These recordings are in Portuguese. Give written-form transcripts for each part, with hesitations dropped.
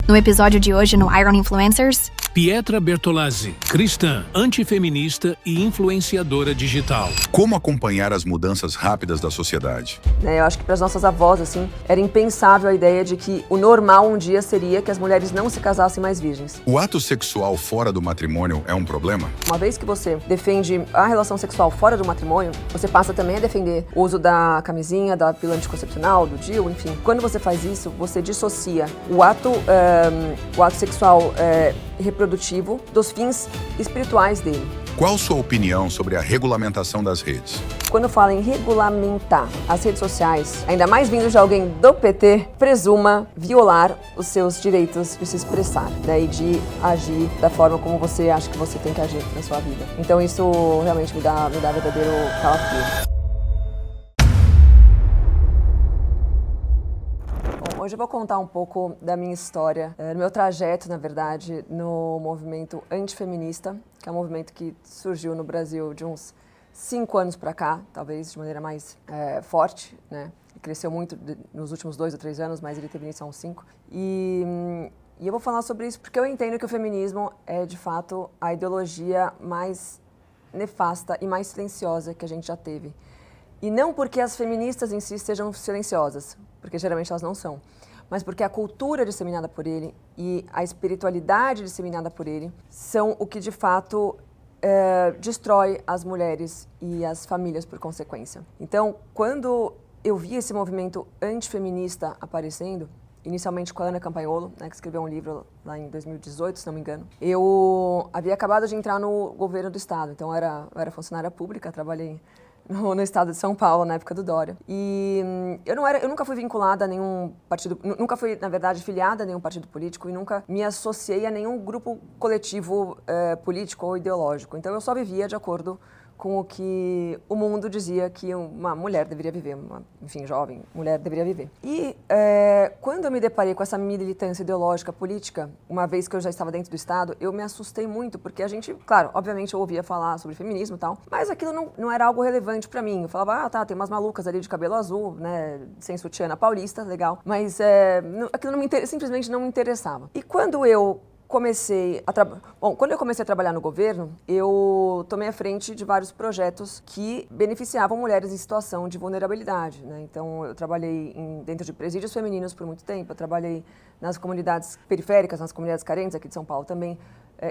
No episódio de hoje no Iron Influencers... Pietra Bertolazzi, cristã, antifeminista e influenciadora digital. Como acompanhar as mudanças rápidas da sociedade? Eu acho que para as nossas avós, assim, era impensável a ideia de que o normal um dia seria que as mulheres não se casassem mais virgens. O ato sexual fora do matrimônio é um problema? Uma vez que você defende a relação sexual fora do matrimônio, você passa também a defender o uso da camisinha, da pílula anticoncepcional, do DIU, enfim. Quando você faz isso, você dissocia o ato sexual reprodutivo dos fins espirituais dele. Qual sua opinião sobre a regulamentação das redes? Quando fala em regulamentar as redes sociais, ainda mais vindo de alguém do PT, presuma violar os seus direitos de se expressar, e de agir da forma como você acha que você tem que agir na sua vida. Então isso realmente me dá verdadeiro calafrio. Hoje eu vou contar um pouco da minha história, do meu trajeto, na verdade, no movimento antifeminista, que é um movimento que surgiu no Brasil de uns 5 anos para cá, talvez de maneira mais forte, né? Cresceu muito nos últimos 2 ou 3 anos, mas ele teve início há uns 5. E eu vou falar sobre isso porque eu entendo que o feminismo é, de fato, a ideologia mais nefasta e mais silenciosa que a gente já teve. E não porque as feministas em si sejam silenciosas, porque geralmente elas não são, mas porque a cultura disseminada por ele e a espiritualidade disseminada por ele são o que de fato destrói as mulheres e as famílias por consequência. Então, quando eu vi esse movimento antifeminista aparecendo, inicialmente com a Ana Campagnolo, que escreveu um livro lá em 2018, se não me engano, eu havia acabado de entrar no governo do estado, então eu era funcionária pública, trabalhei no estado de São Paulo, na época do Dória. E eu nunca fui vinculada a nenhum partido, nunca fui, na verdade, filiada a nenhum partido político e nunca me associei a nenhum grupo coletivo político ou ideológico. Então eu só vivia de acordo com o que o mundo dizia que uma mulher deveria viver, jovem mulher deveria viver. E quando eu me deparei com essa militância ideológica política, uma vez que eu já estava dentro do Estado, eu me assustei muito, porque a gente, claro, obviamente eu ouvia falar sobre feminismo e tal, mas aquilo não era algo relevante para mim. Eu falava, tem umas malucas ali de cabelo azul, né, sem sutiã na Paulista, legal, mas aquilo simplesmente não me interessava. E quando eu comecei a trabalhar no governo, eu tomei a frente de vários projetos que beneficiavam mulheres em situação de vulnerabilidade, né? Então, eu trabalhei dentro de presídios femininos por muito tempo, eu trabalhei nas comunidades periféricas, nas comunidades carentes aqui de São Paulo também,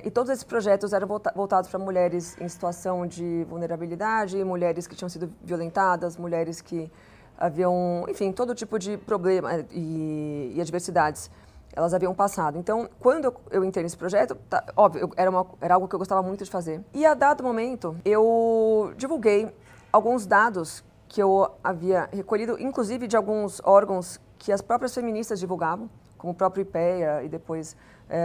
e todos esses projetos eram voltados para mulheres em situação de vulnerabilidade, mulheres que tinham sido violentadas, mulheres que haviam, enfim, todo tipo de problema e adversidades elas haviam passado. Então, quando eu entrei nesse projeto, óbvio, era algo que eu gostava muito de fazer. E a dado momento, eu divulguei alguns dados que eu havia recolhido, inclusive de alguns órgãos que as próprias feministas divulgavam, como o próprio IPEA e depois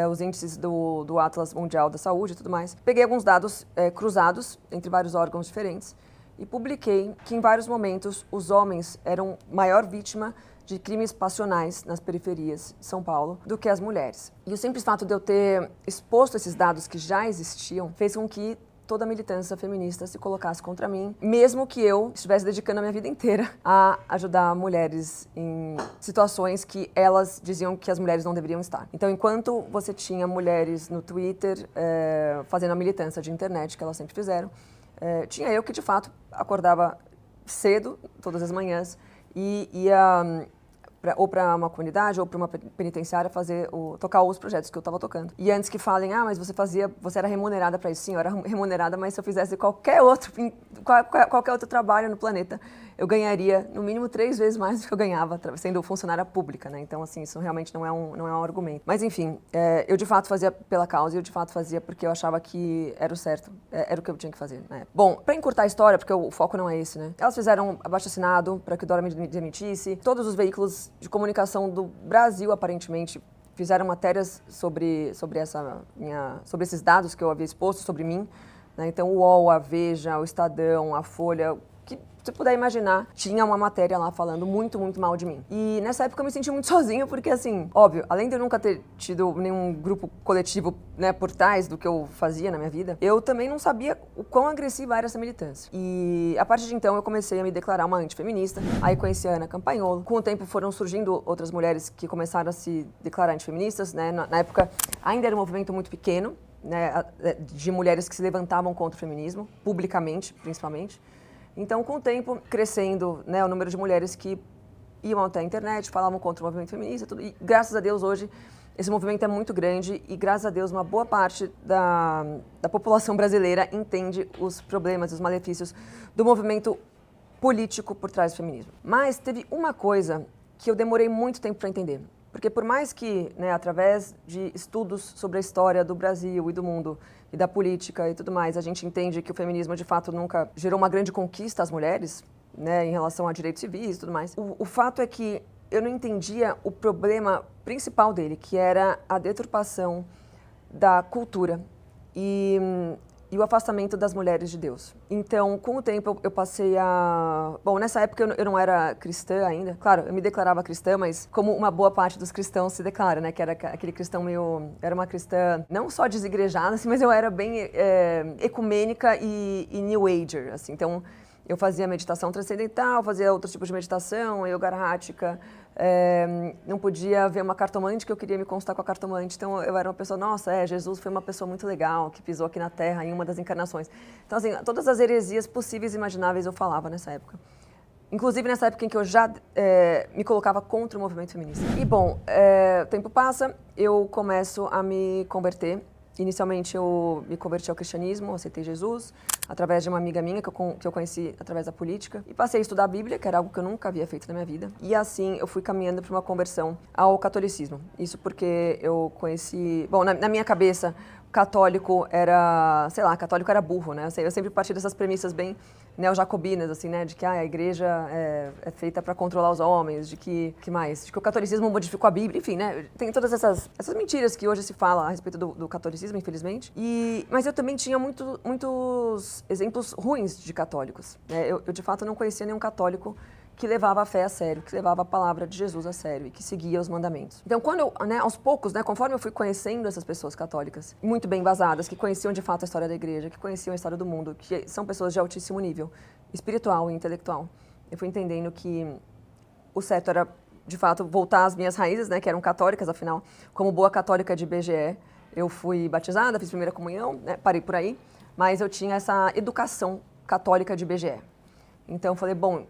os índices do Atlas Mundial da Saúde e tudo mais. Peguei alguns dados cruzados entre vários órgãos diferentes e publiquei que em vários momentos os homens eram maior vítima de crimes passionais nas periferias de São Paulo do que as mulheres. E o simples fato de eu ter exposto esses dados que já existiam fez com que toda a militância feminista se colocasse contra mim, mesmo que eu estivesse dedicando a minha vida inteira a ajudar mulheres em situações que elas diziam que as mulheres não deveriam estar. Então, enquanto você tinha mulheres no Twitter fazendo a militância de internet que elas sempre fizeram, tinha eu que, de fato, acordava cedo, todas as manhãs, e ia ou para uma comunidade ou para uma penitenciária tocar os projetos que eu estava tocando. E antes que falem, mas você era remunerada para isso. Sim, eu era remunerada, mas se eu fizesse qualquer outro trabalho no planeta, eu ganharia no mínimo 3 vezes mais do que eu ganhava sendo funcionária pública, né? Então, assim, isso realmente não é um argumento. Mas, enfim, eu de fato fazia pela causa e eu de fato fazia porque eu achava que era o certo, era o que eu tinha que fazer, né? Bom, para encurtar a história, porque o foco não é esse, né? Elas fizeram abaixo-assinado para que o Dória me demitisse. Todos os veículos de comunicação do Brasil, aparentemente, fizeram matérias sobre esses dados que eu havia exposto sobre mim, né? Então, o UOL, a Veja, o Estadão, a Folha, que você puder imaginar, tinha uma matéria lá falando muito, muito mal de mim. E nessa época eu me senti muito sozinha, porque assim, óbvio, além de eu nunca ter tido nenhum grupo coletivo, né, por trás do que eu fazia na minha vida, eu também não sabia o quão agressiva era essa militância. E a partir de então eu comecei a me declarar uma antifeminista, aí conheci a Ana Campagnolo. Com o tempo foram surgindo outras mulheres que começaram a se declarar antifeministas, né, na época ainda era um movimento muito pequeno, né, de mulheres que se levantavam contra o feminismo, publicamente, principalmente. Então, com o tempo, crescendo, né, o número de mulheres que iam até a internet, falavam contra o movimento feminista, tudo. E graças a Deus, hoje, esse movimento é muito grande e, graças a Deus, uma boa parte da população brasileira entende os problemas e os malefícios do movimento político por trás do feminismo. Mas teve uma coisa que eu demorei muito tempo para entender. Porque por mais que, né, através de estudos sobre a história do Brasil e do mundo e da política e tudo mais, a gente entende que o feminismo, de fato, nunca gerou uma grande conquista às mulheres, né, em relação a direitos civis e tudo mais. O fato é que eu não entendia o problema principal dele, que era a deturpação da cultura e o afastamento das mulheres de Deus. Então, com o tempo, eu passei a... Bom, nessa época eu não era cristã ainda. Claro, eu me declarava cristã, mas como uma boa parte dos cristãos se declara, né? Que era aquele cristão meio... Era uma cristã não só desigrejada, assim, mas eu era bem ecumênica e New Ager, assim. Então, eu fazia meditação transcendental, fazia outros tipos de meditação, yoga rática. Não podia ver uma cartomante, que eu queria me constar com a cartomante. Então, eu era uma pessoa, nossa, Jesus foi uma pessoa muito legal, que pisou aqui na Terra em uma das encarnações. Então, assim, todas as heresias possíveis e imagináveis eu falava nessa época. Inclusive nessa época em que eu já me colocava contra o movimento feminista. E, bom, o tempo passa, eu começo a me converter. Inicialmente, eu me converti ao cristianismo, aceitei Jesus, através de uma amiga minha que eu conheci através da política. E passei a estudar a Bíblia, que era algo que eu nunca havia feito na minha vida. E assim, eu fui caminhando para uma conversão ao catolicismo. Isso porque eu conheci... Bom, na minha cabeça, católico era... Sei lá, católico era burro, né? Eu sempre parti dessas premissas bem neo-jacobinas, assim, né? De que a igreja é feita para controlar os homens, de que mais? De que o catolicismo modificou a Bíblia, enfim, né? Tem todas essas mentiras que hoje se fala a respeito do catolicismo, infelizmente. Mas eu também tinha muitos exemplos ruins de católicos. Eu, de fato, não conhecia nenhum católico que levava a fé a sério, que levava a palavra de Jesus a sério e que seguia os mandamentos. Então, quando eu, aos poucos, conforme eu fui conhecendo essas pessoas católicas, muito bem embasadas, que conheciam de fato a história da igreja, que conheciam a história do mundo, que são pessoas de altíssimo nível espiritual e intelectual, eu fui entendendo que o certo era, de fato, voltar às minhas raízes, que eram católicas, afinal, como boa católica de IBGE, eu fui batizada, fiz primeira comunhão, parei por aí, mas eu tinha essa educação católica de IBGE. Então, eu falei, bom,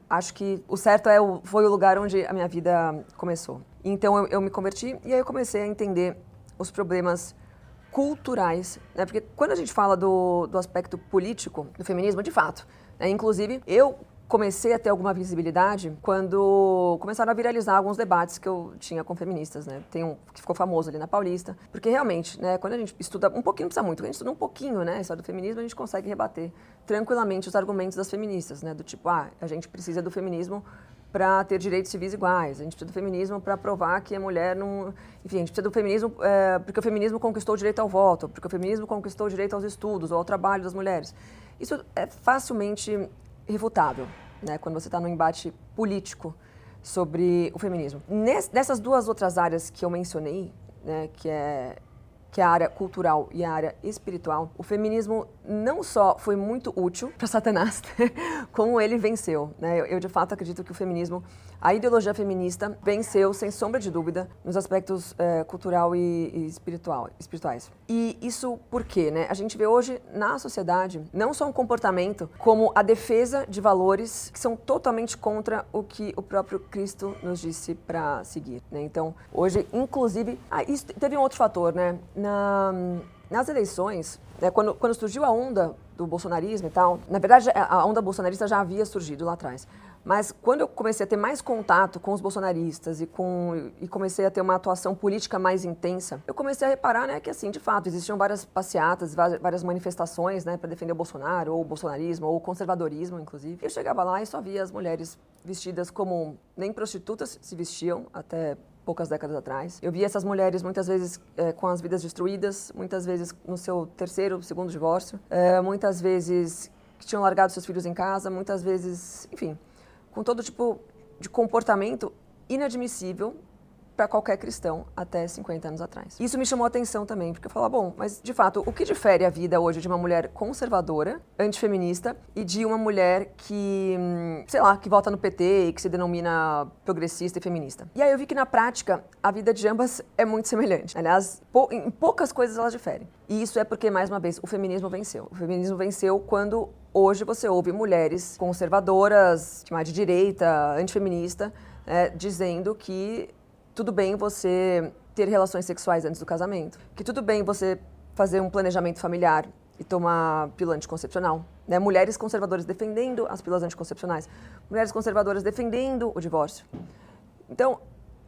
acho que o certo foi o lugar onde a minha vida começou. Então, eu me converti e aí eu comecei a entender os problemas culturais, porque quando a gente fala do aspecto político do feminismo, de fato, inclusive, eu comecei a ter alguma visibilidade quando começaram a viralizar alguns debates que eu tinha com feministas, Tem um que ficou famoso ali na Paulista, porque realmente, quando a gente estuda um pouquinho, não precisa muito, quando a gente estuda um pouquinho, a história do feminismo, a gente consegue rebater tranquilamente os argumentos das feministas, do tipo, a gente precisa do feminismo para ter direitos civis iguais, a gente precisa do feminismo para provar que a mulher não... Enfim, a gente precisa do feminismo porque o feminismo conquistou o direito ao voto, porque o feminismo conquistou o direito aos estudos ou ao trabalho das mulheres. Isso é facilmente irrefutável, quando você está num embate político sobre o feminismo. Nessas duas outras áreas que eu mencionei, que é a área cultural e a área espiritual, o feminismo não só foi muito útil para Satanás, como ele venceu. Eu, de fato, acredito que o feminismo, a ideologia feminista, venceu, sem sombra de dúvida, nos aspectos cultural e espirituais. E isso por quê? A gente vê hoje na sociedade não só um comportamento, como a defesa de valores que são totalmente contra o que o próprio Cristo nos disse para seguir. Então, hoje, inclusive... isso teve um outro fator, nas eleições, quando surgiu a onda do bolsonarismo e tal, na verdade a onda bolsonarista já havia surgido lá atrás, mas quando eu comecei a ter mais contato com os bolsonaristas e comecei a ter uma atuação política mais intensa, eu comecei a reparar que, assim, de fato, existiam várias passeatas, várias manifestações para defender o Bolsonaro, ou o bolsonarismo, ou o conservadorismo, inclusive. Eu chegava lá e só via as mulheres vestidas como nem prostitutas se vestiam, até poucas décadas atrás. Eu via essas mulheres muitas vezes com as vidas destruídas, muitas vezes no seu terceiro, segundo divórcio, muitas vezes que tinham largado seus filhos em casa, muitas vezes, enfim, com todo tipo de comportamento inadmissível para qualquer cristão até 50 anos atrás. Isso me chamou a atenção também, porque eu falava, bom, mas de fato, o que difere a vida hoje de uma mulher conservadora, antifeminista, e de uma mulher que, sei lá, que vota no PT e que se denomina progressista e feminista? E aí eu vi que na prática, a vida de ambas é muito semelhante. Aliás, em poucas coisas elas diferem. E isso é porque, mais uma vez, o feminismo venceu. O feminismo venceu quando hoje você ouve mulheres conservadoras, de direita, antifeminista, dizendo que tudo bem você ter relações sexuais antes do casamento, que tudo bem você fazer um planejamento familiar e tomar pílula anticoncepcional. Né? Mulheres conservadoras defendendo as pílulas anticoncepcionais, mulheres conservadoras defendendo o divórcio. Então,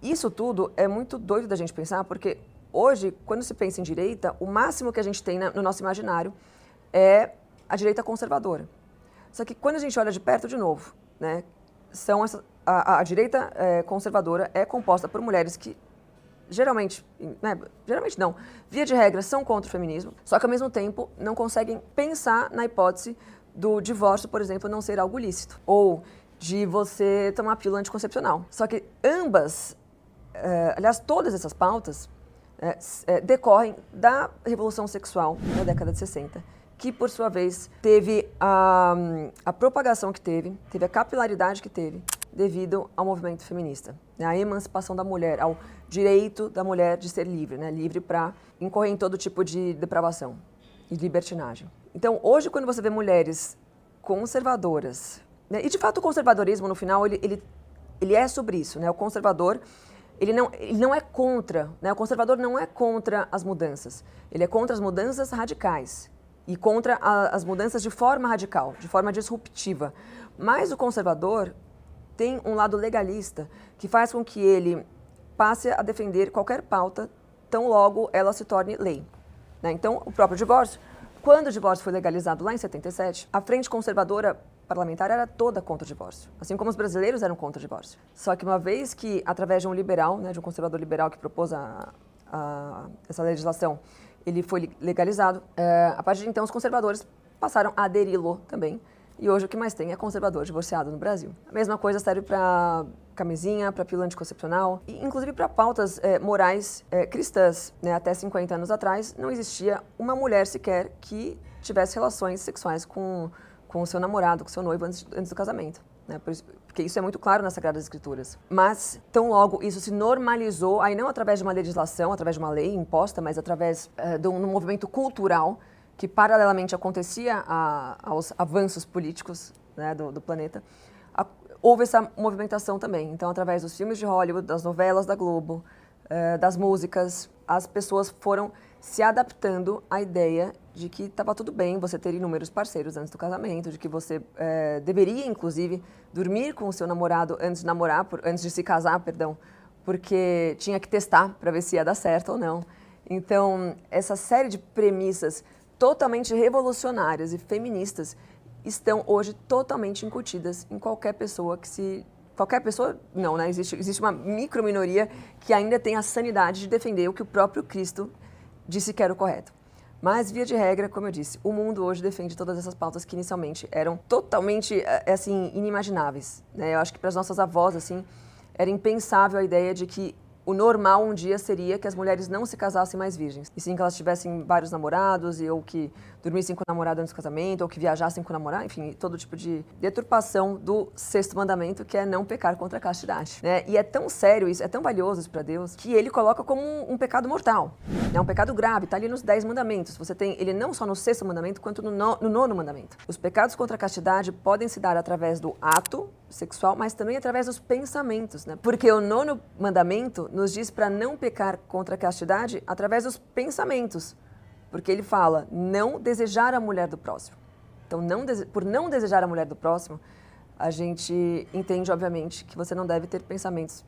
isso tudo é muito doido da gente pensar, porque hoje, quando se pensa em direita, o máximo que a gente tem no nosso imaginário é a direita conservadora. Só que quando a gente olha de perto, de novo, né, a direita conservadora é composta por mulheres que geralmente não, via de regra, são contra o feminismo, só que ao mesmo tempo não conseguem pensar na hipótese do divórcio, por exemplo, não ser algo lícito, ou de você tomar pílula anticoncepcional. Só que ambas, aliás, todas essas pautas decorrem da Revolução Sexual da década de 60, que, por sua vez, teve a propagação que teve a capilaridade que teve, devido ao movimento feminista, né? A emancipação da mulher, ao direito da mulher de ser livre, né? Livre para incorrer em todo tipo de depravação e libertinagem. Então, hoje, quando você vê mulheres conservadoras, né? E de fato o conservadorismo, no final, ele é sobre isso, né? O conservador, ele não é contra, né? O conservador não é contra as mudanças, ele é contra as mudanças radicais e contra as mudanças de forma radical, de forma disruptiva. Mas o conservador tem um lado legalista que faz com que ele passe a defender qualquer pauta tão logo ela se torne lei. Né? Então, o próprio divórcio, quando o divórcio foi legalizado lá em 77, a frente conservadora parlamentar era toda contra o divórcio, assim como os brasileiros eram contra o divórcio. Só que uma vez que, através de um liberal, né, de um conservador liberal que propôs essa legislação, ele foi legalizado, a partir de então os conservadores passaram a aderi-lo também. E hoje o que mais tem é conservador divorciado no Brasil. A mesma coisa serve para camisinha, para pílula anticoncepcional, e inclusive para pautas morais cristãs. Né? Até 50 anos atrás não existia uma mulher sequer que tivesse relações sexuais com o seu namorado, com o seu noivo antes do casamento. Né? Porque isso é muito claro nas Sagradas Escrituras. Mas, tão logo isso se normalizou, aí não através de uma legislação, através de uma lei imposta, mas através de um movimento cultural que paralelamente acontecia aos avanços políticos, né, do planeta, houve essa movimentação também. Então, através dos filmes de Hollywood, das novelas da Globo, das músicas, as pessoas foram se adaptando à ideia de que estava tudo bem você ter inúmeros parceiros antes do casamento, de que você deveria, inclusive, dormir com o seu namorado antes de se casar, porque tinha que testar para ver se ia dar certo ou não. Então, essa série de premissas totalmente revolucionárias e feministas estão hoje totalmente incutidas em qualquer pessoa qualquer pessoa, não, né? Existe uma microminoria que ainda tem a sanidade de defender o que o próprio Cristo disse que era o correto. Mas, via de regra, como eu disse, o mundo hoje defende todas essas pautas que inicialmente eram totalmente, assim, inimagináveis. Né? Eu acho que para as nossas avós, assim, era impensável a ideia de que o normal um dia seria que as mulheres não se casassem mais virgens. E sim que elas tivessem vários namorados, ou que dormissem com o namorado antes do casamento, ou que viajassem com o namorado, enfim, todo tipo de deturpação do sexto mandamento, que é não pecar contra a castidade. Né? E é tão sério isso, é tão valioso isso para Deus, que ele coloca como um pecado mortal. É um pecado grave, está ali nos 10 mandamentos. Você tem ele não só no sexto mandamento, quanto no nono mandamento. Os pecados contra a castidade podem se dar através do ato sexual, mas também através dos pensamentos, né? Porque o nono mandamento nos diz para não pecar contra a castidade através dos pensamentos. Porque ele fala, não desejar a mulher do próximo. Então, por não desejar a mulher do próximo, a gente entende, obviamente, que você não deve ter pensamentos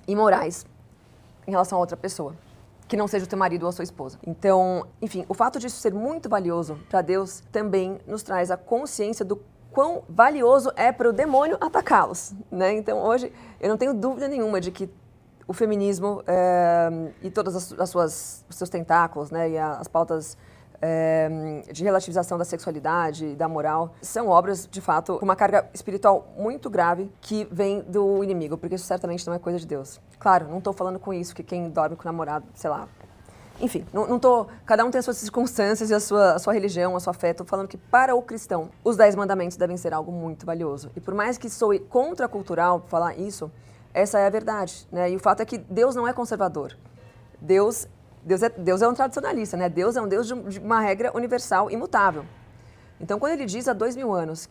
imorais em relação a outra pessoa, que não seja o teu marido ou a sua esposa. Então, enfim, o fato disso ser muito valioso para Deus também nos traz a consciência do quão valioso é para o demônio atacá-los, né? Então, hoje, eu não tenho dúvida nenhuma de que o feminismo e todos os seus tentáculos, né, e as pautas de relativização da sexualidade e da moral, são obras, de fato, com uma carga espiritual muito grave que vem do inimigo, porque isso certamente não é coisa de Deus. Claro, não estou falando com isso que quem dorme com o namorado, sei lá... Enfim, cada um tem as suas circunstâncias e a sua religião, a sua fé. Estou falando que para o cristão, os 10 mandamentos devem ser algo muito valioso. E por mais que soe contracultural falar isso, essa é a verdade, né? E o fato é que Deus não é conservador. Deus é um tradicionalista, né? Deus é um Deus de uma regra universal, imutável. Então, quando ele diz há 2000 anos,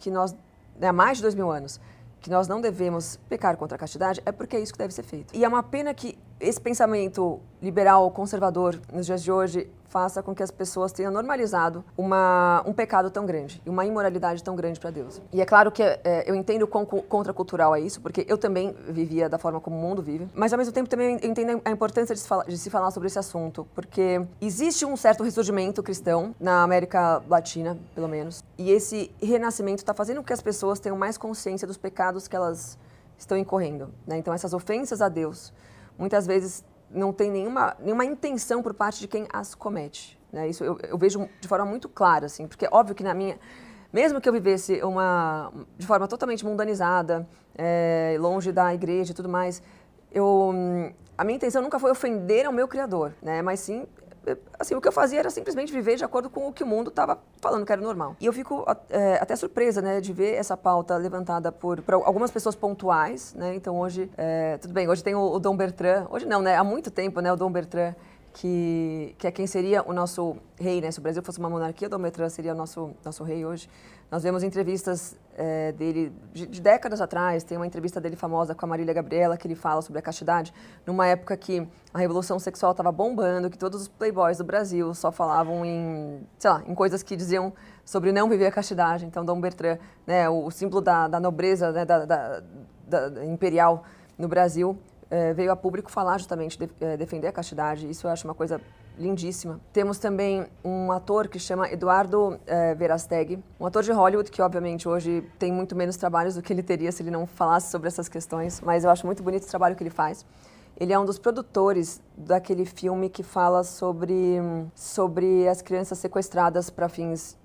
há mais de 2000 anos, que nós não devemos pecar contra a castidade, é porque é isso que deve ser feito. E é uma pena que esse pensamento liberal, conservador, nos dias de hoje, faça com que as pessoas tenham normalizado um pecado tão grande e uma imoralidade tão grande para Deus. E é claro que eu entendo quão contracultural é isso, porque eu também vivia da forma como o mundo vive, mas ao mesmo tempo também eu entendo a importância de se falar sobre esse assunto, porque existe um certo ressurgimento cristão na América Latina, pelo menos, e esse renascimento está fazendo com que as pessoas tenham mais consciência dos pecados que elas estão incorrendo, né? Então essas ofensas a Deus, muitas vezes não tem nenhuma intenção por parte de quem as comete, né? Isso eu vejo de forma muito clara, assim, porque é óbvio que mesmo que eu vivesse de forma totalmente mundanizada, longe da igreja e tudo mais, a minha intenção nunca foi ofender ao meu Criador, né? Mas sim, assim, o que eu fazia era simplesmente viver de acordo com o que o mundo estava falando que era normal. E eu fico até surpresa, né, de ver essa pauta levantada por algumas pessoas pontuais, né? Então hoje, tudo bem, hoje tem o Dom Bertrand, hoje não, né, há muito tempo, né, o Dom Bertrand, que é quem seria o nosso rei, né? Se o Brasil fosse uma monarquia, o Dom Bertrand seria o nosso rei hoje. Nós vemos entrevistas dele de décadas atrás, tem uma entrevista dele famosa com a Marília Gabriela, que ele fala sobre a castidade, numa época que a revolução sexual estava bombando, que todos os playboys do Brasil só falavam em coisas que diziam sobre não viver a castidade. Então, Dom Bertrand, né, o símbolo da nobreza, né, da imperial no Brasil, veio a público falar justamente, defender a castidade. Isso eu acho uma coisa lindíssima. Temos também um ator que chama Eduardo Verástegui, um ator de Hollywood que, obviamente, hoje tem muito menos trabalhos do que ele teria se ele não falasse sobre essas questões, mas eu acho muito bonito o trabalho que ele faz. Ele é um dos produtores daquele filme que fala sobre as crianças sequestradas para fins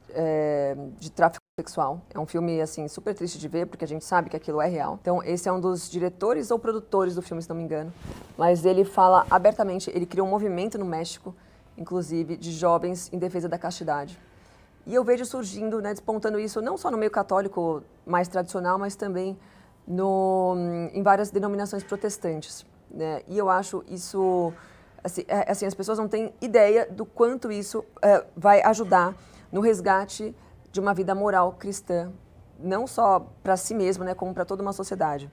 de tráfico sexual. É um filme, assim, super triste de ver, porque a gente sabe que aquilo é real. Então, esse é um dos diretores ou produtores do filme, se não me engano. Mas ele fala abertamente, ele criou um movimento no México, inclusive, de jovens em defesa da castidade. E eu vejo surgindo, né, despontando isso, não só no meio católico mais tradicional, mas também em várias denominações protestantes, né? E eu acho isso, assim, as pessoas não têm ideia do quanto isso vai ajudar no resgate de uma vida moral cristã, não só para si mesmo, né, como para toda uma sociedade.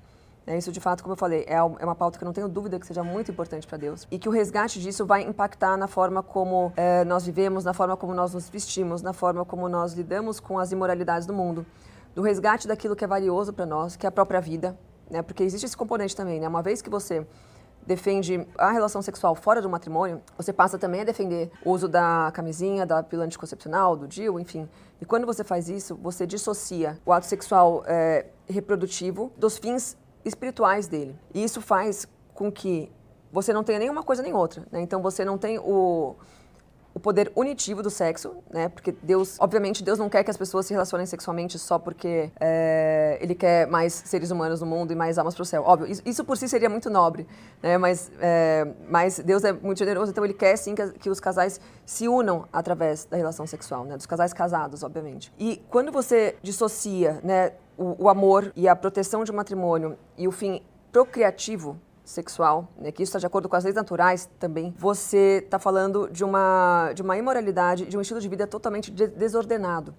Isso, de fato, como eu falei, é uma pauta que eu não tenho dúvida que seja muito importante para Deus e que o resgate disso vai impactar na forma como nós vivemos, na forma como nós nos vestimos, na forma como nós lidamos com as imoralidades do mundo, do resgate daquilo que é valioso para nós, que é a própria vida, né, porque existe esse componente também, né, uma vez que você defende a relação sexual fora do matrimônio, você passa também a defender o uso da camisinha, da pílula anticoncepcional, do DIU, enfim. E quando você faz isso, você dissocia o ato sexual reprodutivo dos fins espirituais dele. E isso faz com que você não tenha nenhuma coisa nem outra, né? Então você não tem o poder unitivo do sexo, né? Porque Deus, obviamente, Deus não quer que as pessoas se relacionem sexualmente só porque Ele quer mais seres humanos no mundo e mais almas para o céu. Óbvio, isso por si seria muito nobre, né? Mas Deus é muito generoso, então Ele quer sim que os casais se unam através da relação sexual, né? Dos casais casados, obviamente. E quando você dissocia, né, o amor e a proteção de um matrimônio e o fim procriativo sexual, né, que isso está de acordo com as leis naturais também, você está falando de uma imoralidade, de um estilo de vida totalmente desordenado,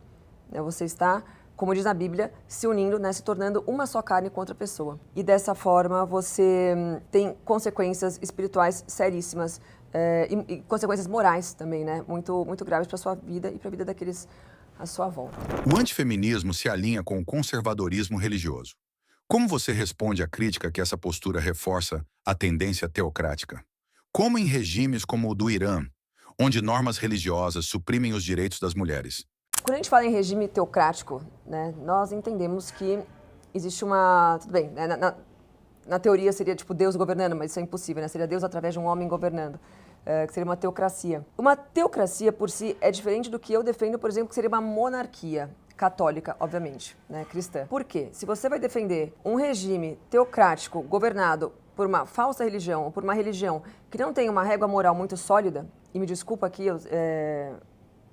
né? Você está, como diz a Bíblia, se unindo, né, se tornando uma só carne com outra pessoa. E dessa forma você tem consequências espirituais seríssimas e consequências morais também, né, muito, muito graves para a sua vida e para a vida daqueles à sua volta. O antifeminismo se alinha com o conservadorismo religioso. Como você responde à crítica que essa postura reforça a tendência teocrática? Como em regimes como o do Irã, onde normas religiosas suprimem os direitos das mulheres? Quando a gente fala em regime teocrático, né, nós entendemos que existe tudo bem, né, na teoria seria tipo Deus governando, mas isso é impossível, né? Seria Deus através de um homem governando. que seria uma teocracia. Uma teocracia, por si, é diferente do que eu defendo, por exemplo, que seria uma monarquia católica, obviamente, né, cristã. Por quê? Se você vai defender um regime teocrático governado por uma falsa religião, ou por uma religião que não tem uma régua moral muito sólida, e me desculpa aqui,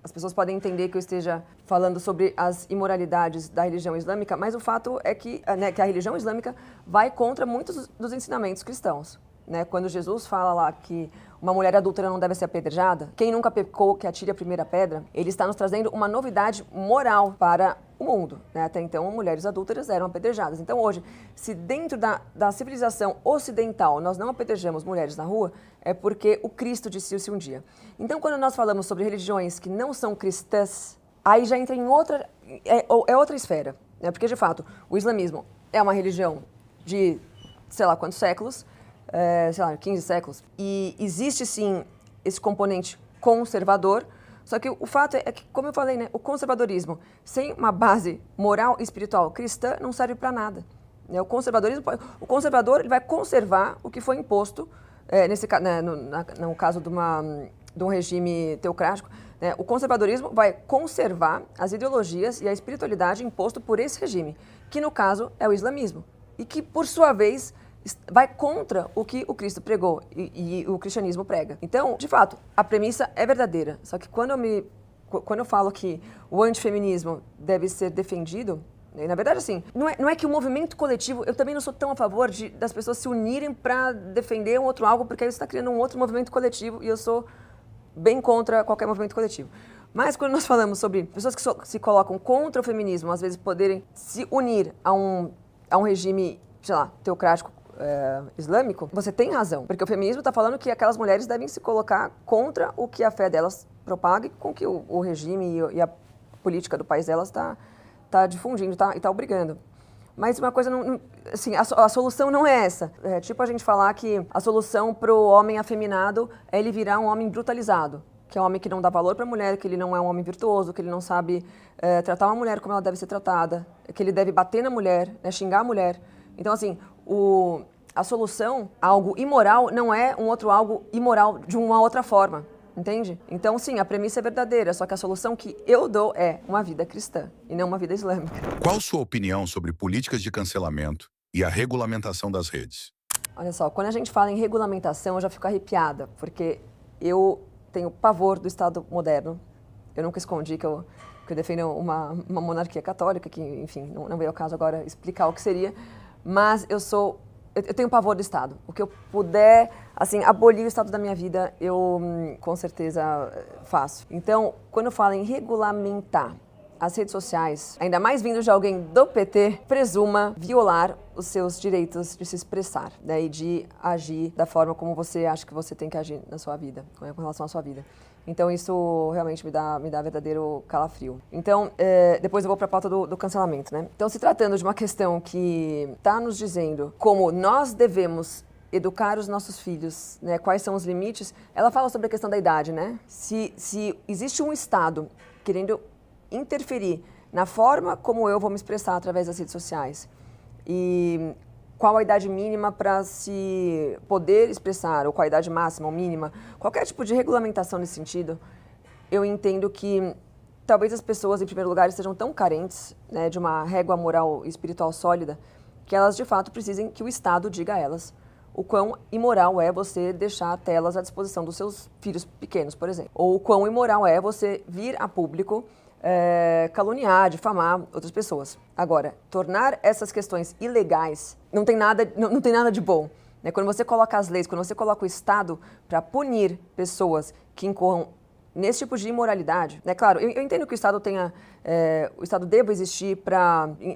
as pessoas podem entender que eu esteja falando sobre as imoralidades da religião islâmica, mas o fato é que, né, que a religião islâmica vai contra muitos dos ensinamentos cristãos. Né? Quando Jesus fala lá que uma mulher adúltera não deve ser apedrejada, quem nunca pecou que atire a primeira pedra, ele está nos trazendo uma novidade moral para o mundo. Né? Até então, mulheres adúlteras eram apedrejadas. Então, hoje, se dentro da civilização ocidental nós não apedrejamos mulheres na rua, é porque o Cristo disse isso um dia. Então, quando nós falamos sobre religiões que não são cristãs, aí já entra em outra, outra esfera. Né? Porque, de fato, o islamismo é uma religião de, sei lá quantos séculos, sei lá, 15 séculos, e existe sim esse componente conservador, só que o fato é que, como eu falei, né, o conservadorismo sem uma base moral e espiritual cristã não serve para nada. Né? O conservador ele vai conservar o que foi imposto, no caso de um regime teocrático, né? O conservadorismo vai conservar as ideologias e a espiritualidade imposto por esse regime, que no caso é o islamismo, e que por sua vez vai contra o que o Cristo pregou e o cristianismo prega. Então, de fato, a premissa é verdadeira. Só que quando eu falo que o antifeminismo deve ser defendido, na verdade, assim, não é que o movimento coletivo, eu também não sou tão a favor das pessoas se unirem para defender um outro algo, porque aí você está criando um outro movimento coletivo e eu sou bem contra qualquer movimento coletivo. Mas quando nós falamos sobre pessoas que se colocam contra o feminismo, às vezes poderem se unir a um regime, sei lá, teocrático, islâmico, você tem razão, porque o feminismo está falando que aquelas mulheres devem se colocar contra o que a fé delas propaga e com que o regime e a política do país delas está difundindo e está obrigando. Mas uma coisa, assim, a solução não é essa. É tipo a gente falar que a solução para o homem afeminado é ele virar um homem brutalizado, que é um homem que não dá valor para a mulher, que ele não é um homem virtuoso, que ele não sabe tratar uma mulher como ela deve ser tratada, que ele deve bater na mulher, né, xingar a mulher. Então, assim, a solução a algo imoral não é um outro algo imoral de uma outra forma, entende? Então, sim, a premissa é verdadeira, só que a solução que eu dou é uma vida cristã e não uma vida islâmica. Qual sua opinião sobre políticas de cancelamento e a regulamentação das redes? Olha só, quando a gente fala em regulamentação, eu já fico arrepiada, porque eu tenho pavor do Estado moderno. Eu nunca escondi que eu defendo uma monarquia católica, que, enfim, não veio ao caso agora explicar o que seria, mas eu tenho pavor do Estado. O que eu puder, assim, abolir o Estado da minha vida, eu com certeza faço. Então, quando eu falo em regulamentar as redes sociais, ainda mais vindo de alguém do PT, presuma violar os seus direitos de se expressar, né, e de agir da forma como você acha que você tem que agir na sua vida, com relação à sua vida. Então, isso realmente me dá verdadeiro calafrio. Então, depois eu vou para a pauta do cancelamento, né? Então, se tratando de uma questão que está nos dizendo como nós devemos educar os nossos filhos, né, quais são os limites, ela fala sobre a questão da idade, né? Se existe um Estado querendo interferir na forma como eu vou me expressar através das redes sociais e qual a idade mínima para se poder expressar, ou qual a idade máxima ou mínima, qualquer tipo de regulamentação nesse sentido, eu entendo que talvez as pessoas, em primeiro lugar, estejam tão carentes, né, de uma régua moral e espiritual sólida, que elas, de fato, precisem que o Estado diga a elas o quão imoral é você deixar telas à disposição dos seus filhos pequenos, por exemplo. Ou o quão imoral é você vir a público caluniar, difamar outras pessoas. Agora, tornar essas questões ilegais não tem nada de bom. Né? Quando você coloca as leis, quando você coloca o Estado para punir pessoas que incorram nesse tipo de imoralidade, né? Claro, eu entendo que o Estado o Estado deva existir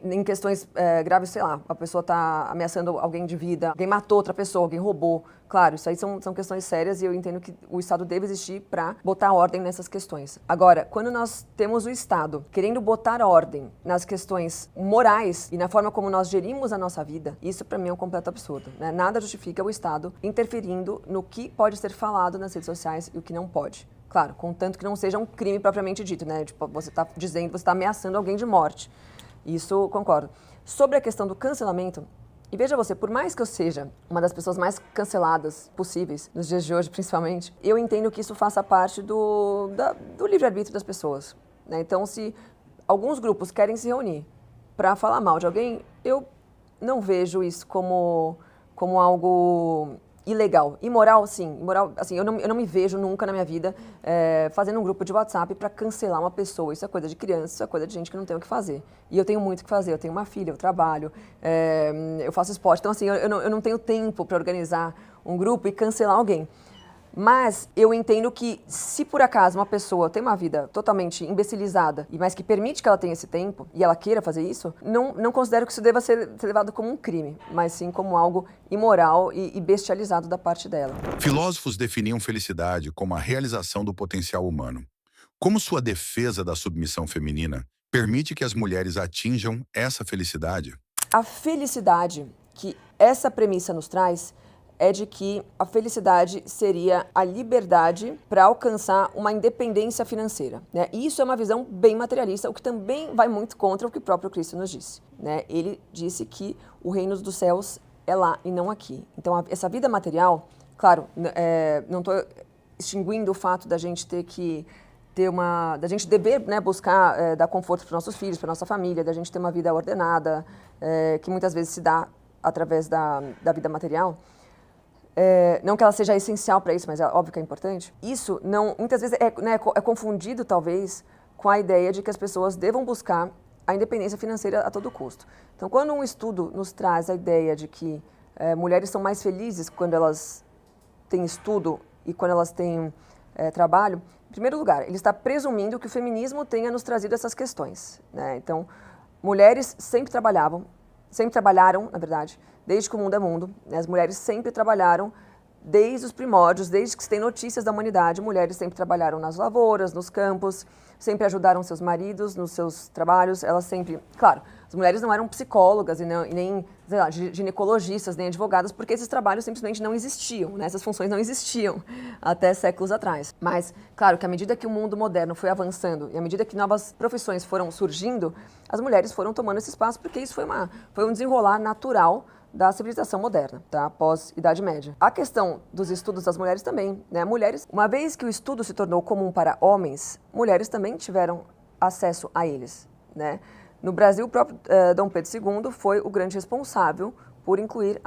em questões graves, sei lá, a pessoa está ameaçando alguém de vida, alguém matou outra pessoa, alguém roubou. Claro, isso aí são questões sérias e eu entendo que o Estado deve existir para botar ordem nessas questões. Agora, quando nós temos o Estado querendo botar ordem nas questões morais e na forma como nós gerimos a nossa vida, isso para mim é um completo absurdo. Né? Nada justifica o Estado interferindo no que pode ser falado nas redes sociais e o que não pode. Claro, contanto que não seja um crime propriamente dito, né? Tipo, você está ameaçando alguém de morte. Isso concordo. Sobre a questão do cancelamento, E veja você, por mais que eu seja uma das pessoas mais canceladas possíveis, nos dias de hoje principalmente, eu entendo que isso faça parte do livre-arbítrio das pessoas, né? Então, se alguns grupos querem se reunir para falar mal de alguém, eu não vejo isso como algo ilegal. Imoral, sim. Imoral, assim, eu não me vejo nunca na minha vida fazendo um grupo de WhatsApp para cancelar uma pessoa. Isso é coisa de criança, isso é coisa de gente que não tem o que fazer. E eu tenho muito o que fazer. Eu tenho uma filha, eu trabalho, eu faço esporte. Então, assim, eu não tenho tempo para organizar um grupo e cancelar alguém. Mas eu entendo que se por acaso uma pessoa tem uma vida totalmente imbecilizada, mas que permite que ela tenha esse tempo e ela queira fazer isso, não considero que isso deva ser levado como um crime, mas sim como algo imoral e bestializado da parte dela. Filósofos definiam felicidade como a realização do potencial humano. Como sua defesa da submissão feminina permite que as mulheres atinjam essa felicidade? A felicidade que essa premissa nos traz é de que a felicidade seria a liberdade para alcançar uma independência financeira, né? E isso é uma visão bem materialista, o que também vai muito contra o que o próprio Cristo nos disse, né? Ele disse que o reino dos céus é lá e não aqui. Então, essa vida material, claro, não estou extinguindo o fato da gente ter que da gente dever, né, buscar dar conforto para os nossos filhos, para nossa família, da gente ter uma vida ordenada, que muitas vezes se dá através da vida material. Não que ela seja essencial para isso, mas é óbvio que é importante. Isso muitas vezes é confundido, talvez, com a ideia de que as pessoas devam buscar a independência financeira a todo custo. Então, quando um estudo nos traz a ideia de que mulheres são mais felizes quando elas têm estudo e quando elas têm trabalho, em primeiro lugar, ele está presumindo que o feminismo tenha nos trazido essas questões, né? Então, mulheres sempre trabalharam, na verdade, desde que o mundo é mundo, né? As mulheres sempre trabalharam desde os primórdios, desde que se tem notícias da humanidade, mulheres sempre trabalharam nas lavouras, nos campos, sempre ajudaram seus maridos nos seus trabalhos, elas sempre... Claro, as mulheres não eram psicólogas e nem sei lá, ginecologistas, nem advogadas, porque esses trabalhos simplesmente não existiam, né? Essas funções não existiam até séculos atrás. Mas, claro, que à medida que o mundo moderno foi avançando e à medida que novas profissões foram surgindo, as mulheres foram tomando esse espaço, porque isso foi um desenrolar natural da civilização moderna, tá? Pós-Idade Média. A questão dos estudos das mulheres também, né? Mulheres, uma vez que o estudo se tornou comum para homens, mulheres também tiveram acesso a eles, né? No Brasil, o próprio Dom Pedro II foi o grande responsável por incluir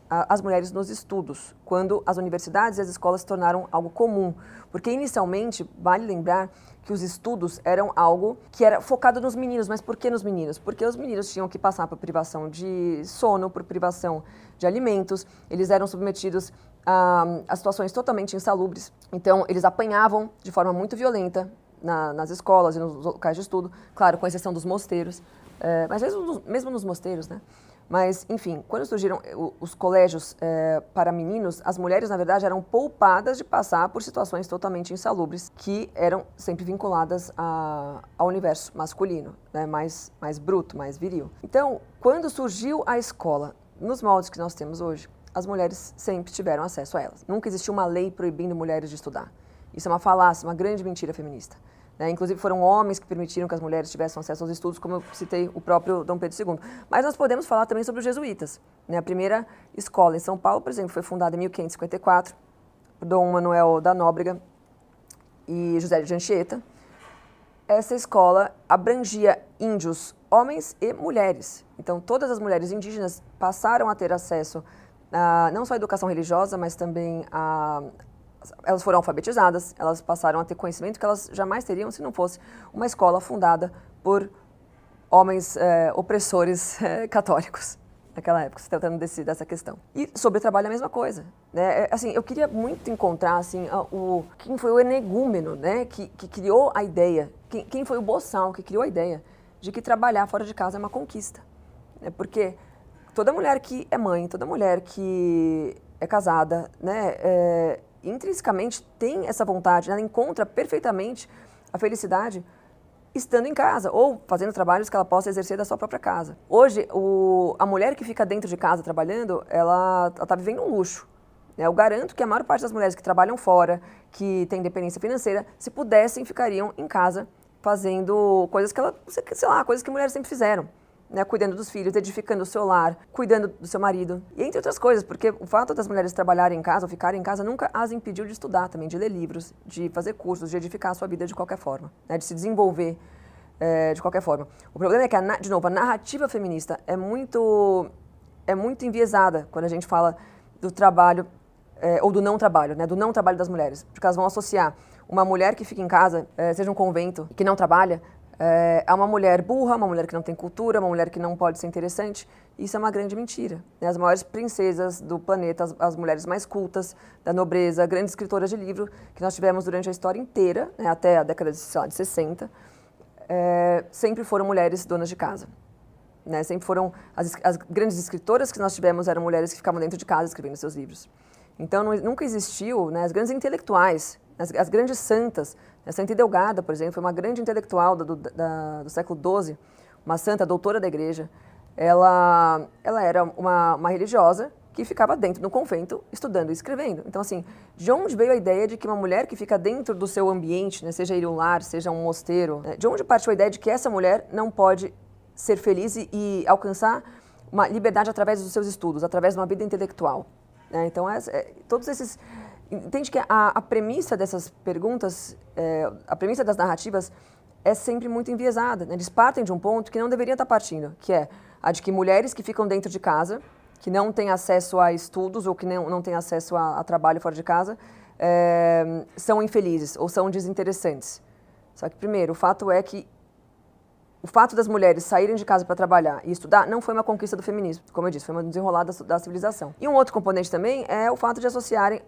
as mulheres nos estudos, quando as universidades e as escolas se tornaram algo comum. Porque, inicialmente, vale lembrar que os estudos eram algo que era focado nos meninos. Mas por que nos meninos? Porque os meninos tinham que passar por privação de sono, por privação de alimentos, eles eram submetidos a situações totalmente insalubres. Então, eles apanhavam de forma muito violenta nas escolas e nos locais de estudo, claro, com exceção dos mosteiros, mas mesmo nos mosteiros, né? Mas, enfim, quando surgiram os colégios para meninos, as mulheres, na verdade, eram poupadas de passar por situações totalmente insalubres, que eram sempre vinculadas ao universo masculino, né? mais bruto, mais viril. Então, quando surgiu a escola, nos moldes que nós temos hoje, as mulheres sempre tiveram acesso a elas. Nunca existiu uma lei proibindo mulheres de estudar. Isso é uma falácia, uma grande mentira feminista, né? Inclusive foram homens que permitiram que as mulheres tivessem acesso aos estudos, como eu citei o próprio Dom Pedro II. Mas nós podemos falar também sobre os jesuítas, né? A primeira escola em São Paulo, por exemplo, foi fundada em 1554, por Dom Manuel da Nóbrega e José de Anchieta. Essa escola abrangia índios, homens e mulheres. Então, todas as mulheres indígenas passaram a ter acesso não só à educação religiosa, mas também elas foram alfabetizadas, elas passaram a ter conhecimento que elas jamais teriam se não fosse uma escola fundada por homens opressores católicos naquela época, se tratando dessa questão. E sobre trabalho a mesma coisa, né? Assim, eu queria muito encontrar assim, quem foi o energúmeno, né, que criou a ideia, quem foi o boçal que criou a ideia de que trabalhar fora de casa é uma conquista, né? Porque toda mulher que é mãe, toda mulher que é casada, né, intrinsecamente tem essa vontade, ela encontra perfeitamente a felicidade estando em casa ou fazendo trabalhos que ela possa exercer da sua própria casa. Hoje, a mulher que fica dentro de casa trabalhando, ela está vivendo um luxo, né? Eu garanto que a maior parte das mulheres que trabalham fora, que têm independência financeira, se pudessem, ficariam em casa fazendo coisas que coisas que mulheres sempre fizeram, né, cuidando dos filhos, edificando o seu lar, cuidando do seu marido. E entre outras coisas, porque o fato das mulheres trabalharem em casa ou ficarem em casa nunca as impediu de estudar também, de ler livros, de fazer cursos, de edificar a sua vida de qualquer forma, né, de se desenvolver de qualquer forma. O problema é que, de novo, a narrativa feminista é muito enviesada quando a gente fala do trabalho ou do não trabalho, né, do não trabalho das mulheres, porque elas vão associar uma mulher que fica em casa, seja um convento, que não trabalha, a uma mulher burra, uma mulher que não tem cultura, uma mulher que não pode ser interessante. Isso é uma grande mentira, né? As maiores princesas do planeta, as mulheres mais cultas, da nobreza, grandes escritoras de livro que nós tivemos durante a história inteira, né, até a década de 60, sempre foram mulheres donas de casa. Né? Sempre foram as grandes escritoras que nós tivemos eram mulheres que ficavam dentro de casa escrevendo seus livros. Então nunca existiu, né, as grandes intelectuais, as grandes santas. A Santa Idelgada, por exemplo, foi uma grande intelectual do século XII, uma santa doutora da igreja. Ela era uma religiosa que ficava dentro do convento estudando e escrevendo. Então, assim, de onde veio a ideia de que uma mulher que fica dentro do seu ambiente, né, seja ir um lar, seja um mosteiro, né, de onde partiu a ideia de que essa mulher não pode ser feliz e alcançar uma liberdade através dos seus estudos, através de uma vida intelectual? Né? Então, todos esses... Entende que a premissa dessas perguntas, a premissa das narrativas é sempre muito enviesada. Né? Eles partem de um ponto que não deveria estar partindo, que é a de que mulheres que ficam dentro de casa, que não têm acesso a estudos ou que não têm acesso a trabalho fora de casa, são infelizes ou são desinteressantes. Só que, primeiro, o fato é que o fato das mulheres saírem de casa para trabalhar e estudar não foi uma conquista do feminismo, como eu disse, foi uma desenrolada da civilização. E um outro componente também é o fato de associarem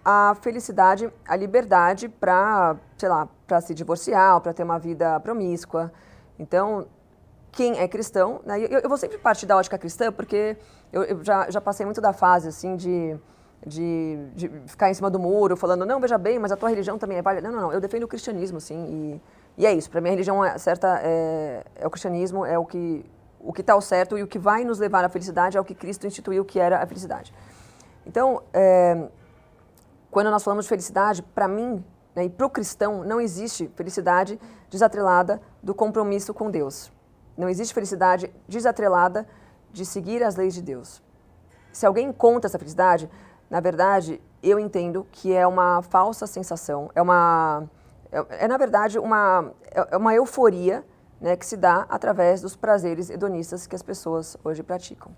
a felicidade, a liberdade para, sei lá, para se divorciar, para ter uma vida promíscua. Então, quem é cristão, né, eu vou sempre partir da ótica cristã, porque eu já passei muito da fase, assim, de ficar em cima do muro, falando, não, veja bem, mas a tua religião também é válida. Não, eu defendo o cristianismo, sim, e é isso. Para mim, a religião é o cristianismo, é o que está ao certo, e o que vai nos levar à felicidade é o que Cristo instituiu, que era a felicidade. Então, quando nós falamos de felicidade, para mim, né, e para o cristão, não existe felicidade desatrelada do compromisso com Deus. Não existe felicidade desatrelada de seguir as leis de Deus. Se alguém encontra essa felicidade, na verdade, eu entendo que é uma falsa sensação, na verdade, uma euforia, né, que se dá através dos prazeres hedonistas que as pessoas hoje praticam.